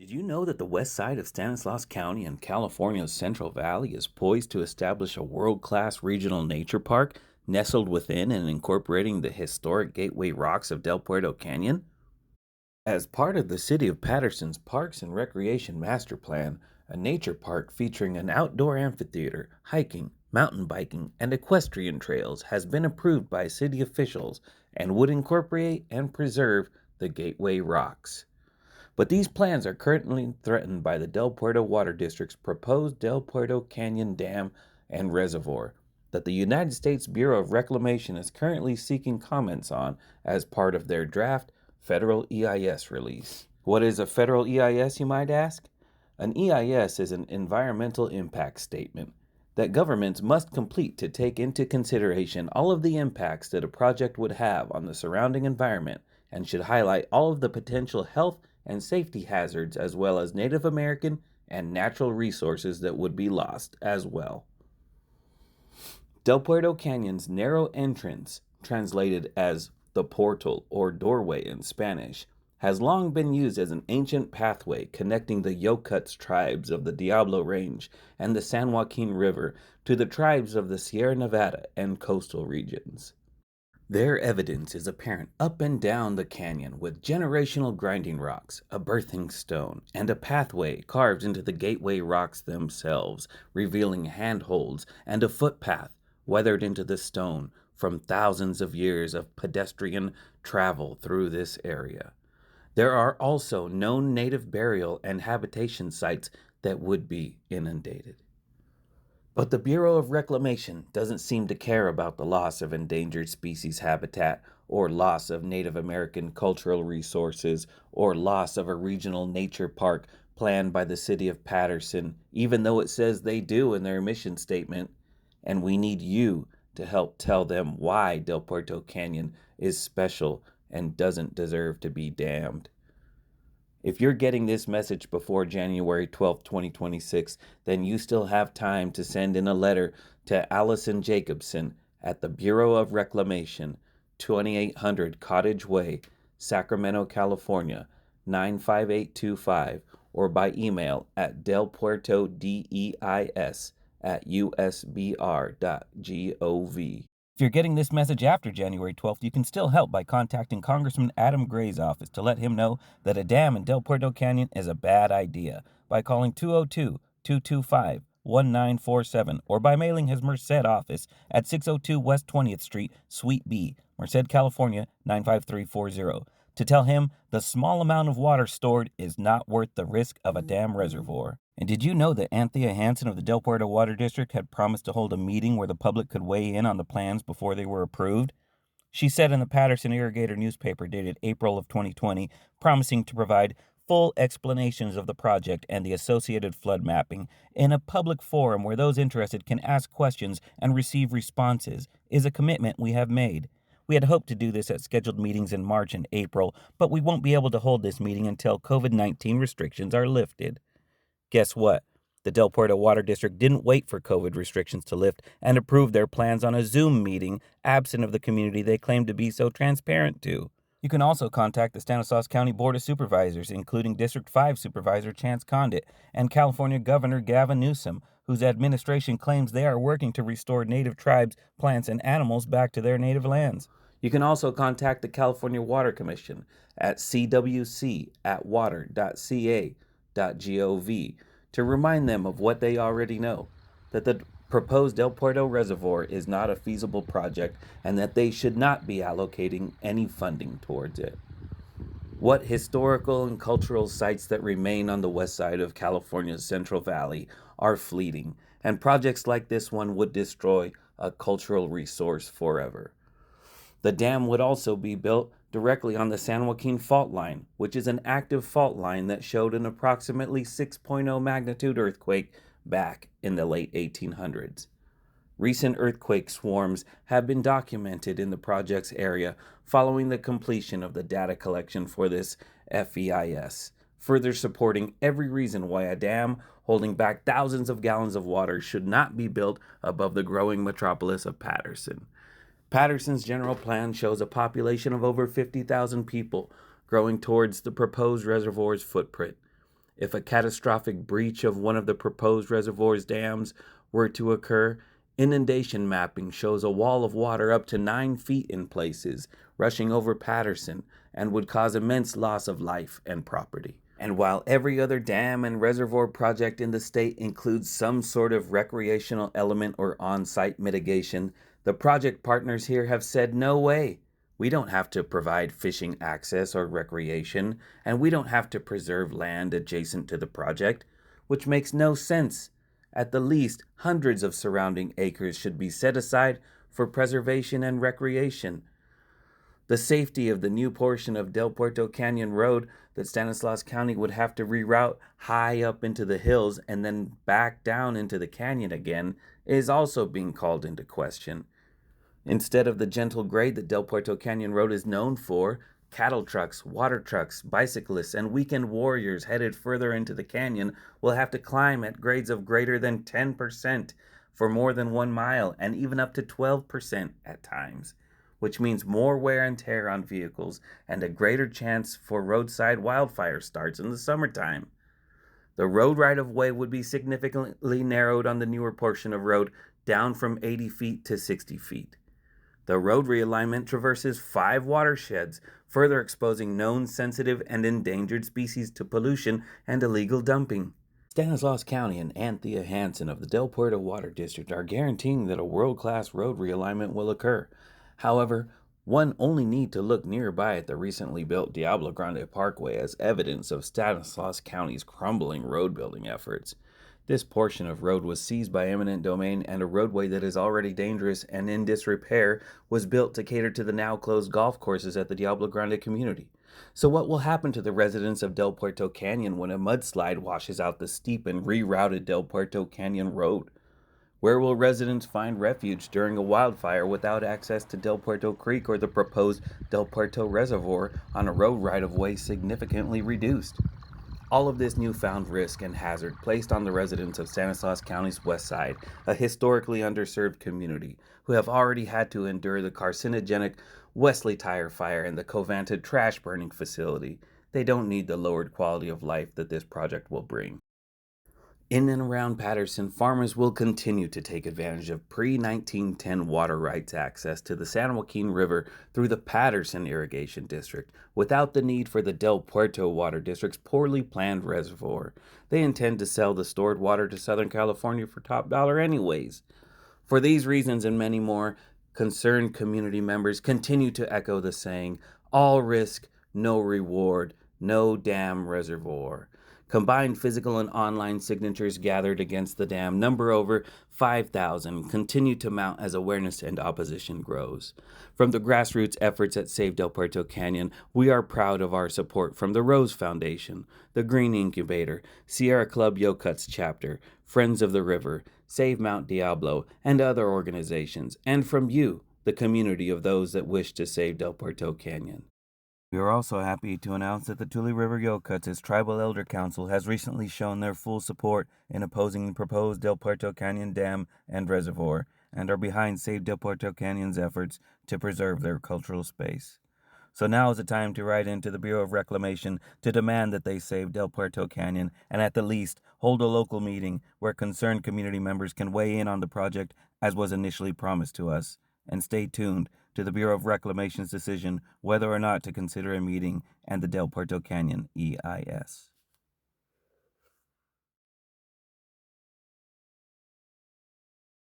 Did you know that the west side of Stanislaus County in California's Central Valley is poised to establish a world-class regional nature park nestled within and incorporating the historic Gateway Rocks of Del Puerto Canyon? As part of the City of Patterson's Parks and Recreation Master Plan, a nature park featuring an outdoor amphitheater, hiking, mountain biking, and equestrian trails has been approved by city officials and would incorporate and preserve the Gateway Rocks. But these plans are currently threatened by the Del Puerto Water District's proposed Del Puerto Canyon Dam and Reservoir that the United States Bureau of Reclamation is currently seeking comments on as part of their draft federal EIS release. What is a federal EIS, you might ask? An EIS is an environmental impact statement that governments must complete to take into consideration all of the impacts that a project would have on the surrounding environment and should highlight all of the potential health and safety hazards as well as Native American and natural resources that would be lost as well. Del Puerto Canyon's narrow entrance, translated as the portal or doorway in Spanish, has long been used as an ancient pathway connecting the Yokuts tribes of the Diablo Range and the San Joaquin River to the tribes of the Sierra Nevada and coastal regions. Their evidence is apparent up and down the canyon with generational grinding rocks, a birthing stone, and a pathway carved into the gateway rocks themselves, revealing handholds and a footpath weathered into the stone from thousands of years of pedestrian travel through this area. There are also known native burial and habitation sites that would be inundated. But the Bureau of Reclamation doesn't seem to care about the loss of endangered species habitat, or loss of Native American cultural resources, or loss of a regional nature park planned by the city of Patterson, even though it says they do in their mission statement. And we need you to help tell them why Del Puerto Canyon is special and doesn't deserve to be dammed. If you're getting this message before January 12, 2026, then you still have time to send in a letter to Allison Jacobson at the Bureau of Reclamation, 2800 Cottage Way, Sacramento, California, 95825, or by email at delpuertodeis@usbr.gov. If you're getting this message after January 12th, you can still help by contacting Congressman Adam Gray's office to let him know that a dam in Del Puerto Canyon is a bad idea by calling 202-225-1947 or by mailing his Merced office at 602 West 20th Street, Suite B, Merced, California, 95340, to tell him the small amount of water stored is not worth the risk of a dam reservoir. And did you know that Anthea Hansen of the Del Puerto Water District had promised to hold a meeting where the public could weigh in on the plans before they were approved? She said in the Patterson Irrigator newspaper dated April of 2020, promising to provide full explanations of the project and the associated flood mapping in a public forum where those interested can ask questions and receive responses is a commitment we have made. We had hoped to do this at scheduled meetings in March and April, but we won't be able to hold this meeting until COVID-19 restrictions are lifted. Guess what? The Del Puerto Water District didn't wait for COVID restrictions to lift and approved their plans on a Zoom meeting, absent of the community they claim to be so transparent to. You can also contact the Stanislaus County Board of Supervisors, including District 5 Supervisor Chance Condit and California Governor Gavin Newsom, whose administration claims they are working to restore native tribes, plants, and animals back to their native lands. You can also contact the California Water Commission at cwc@water.ca.gov to remind them of what they already know, that the proposed Del Puerto Reservoir is not a feasible project and that they should not be allocating any funding towards it. What historical and cultural sites that remain on the west side of California's Central Valley are fleeting, and projects like this one would destroy a cultural resource forever. The dam would also be built directly on the San Joaquin fault line, which is an active fault line that showed an approximately 6.0 magnitude earthquake back in the late 1800s. Recent earthquake swarms have been documented in the project's area following the completion of the data collection for this FEIS, further supporting every reason why a dam holding back thousands of gallons of water should not be built above the growing metropolis of Patterson. Patterson's general plan shows a population of over 50,000 people growing towards the proposed reservoir's footprint. If a catastrophic breach of one of the proposed reservoir's dams were to occur, inundation mapping shows a wall of water up to 9 feet in places, rushing over Patterson, and would cause immense loss of life and property. And while every other dam and reservoir project in the state includes some sort of recreational element or on-site mitigation, the project partners here have said no way. We don't have to provide fishing access or recreation, and we don't have to preserve land adjacent to the project, which makes no sense. At the least, hundreds of surrounding acres should be set aside for preservation and recreation. The safety of the new portion of Del Puerto Canyon Road that Stanislaus County would have to reroute high up into the hills and then back down into the canyon again is also being called into question. Instead of the gentle grade that Del Puerto Canyon Road is known for, cattle trucks, water trucks, bicyclists, and weekend warriors headed further into the canyon will have to climb at grades of greater than 10% for more than 1 mile and even up to 12% at times, which means more wear and tear on vehicles and a greater chance for roadside wildfire starts in the summertime. The road right-of-way would be significantly narrowed on the newer portion of road, down from 80 feet to 60 feet. The road realignment traverses 5 watersheds, further exposing known sensitive and endangered species to pollution and illegal dumping. Stanislaus County and Anthea Hansen of the Del Puerto Water District are guaranteeing that a world-class road realignment will occur. However, one only need to look nearby at the recently built Diablo Grande Parkway as evidence of Stanislaus County's crumbling road-building efforts. This portion of road was seized by eminent domain, and a roadway that is already dangerous and in disrepair was built to cater to the now closed golf courses at the Diablo Grande community. So what will happen to the residents of Del Puerto Canyon when a mudslide washes out the steep and rerouted Del Puerto Canyon Road? Where will residents find refuge during a wildfire without access to Del Puerto Creek or the proposed Del Puerto Reservoir on a road right-of-way significantly reduced? All of this newfound risk and hazard placed on the residents of Stanislaus County's west side, a historically underserved community, who have already had to endure the carcinogenic Wesley Tire Fire and the Covanted trash burning facility. They don't need the lowered quality of life that this project will bring. In and around Patterson, farmers will continue to take advantage of pre-1910 water rights access to the San Joaquin River through the Patterson Irrigation District, without the need for the Del Puerto Water District's poorly planned reservoir. They intend to sell the stored water to Southern California for top dollar anyways. For these reasons and many more, concerned community members continue to echo the saying, all risk, no reward, no dam reservoir. Combined physical and online signatures gathered against the dam number over 5,000 continue to mount as awareness and opposition grows. From the grassroots efforts at Save Del Puerto Canyon, we are proud of our support from the Rose Foundation, the Green Incubator, Sierra Club Yokuts Chapter, Friends of the River, Save Mount Diablo, and other organizations, and from you, the community of those that wish to save Del Puerto Canyon. We are also happy to announce that the Tule River Yokuts' Tribal Elder Council has recently shown their full support in opposing the proposed Del Puerto Canyon Dam and Reservoir, and are behind Save Del Puerto Canyon's efforts to preserve their cultural space. So now is the time to write into the Bureau of Reclamation to demand that they save Del Puerto Canyon, and at the least hold a local meeting where concerned community members can weigh in on the project as was initially promised to us. And stay tuned to the Bureau of Reclamation's decision whether or not to consider a meeting and the Del Puerto Canyon EIS.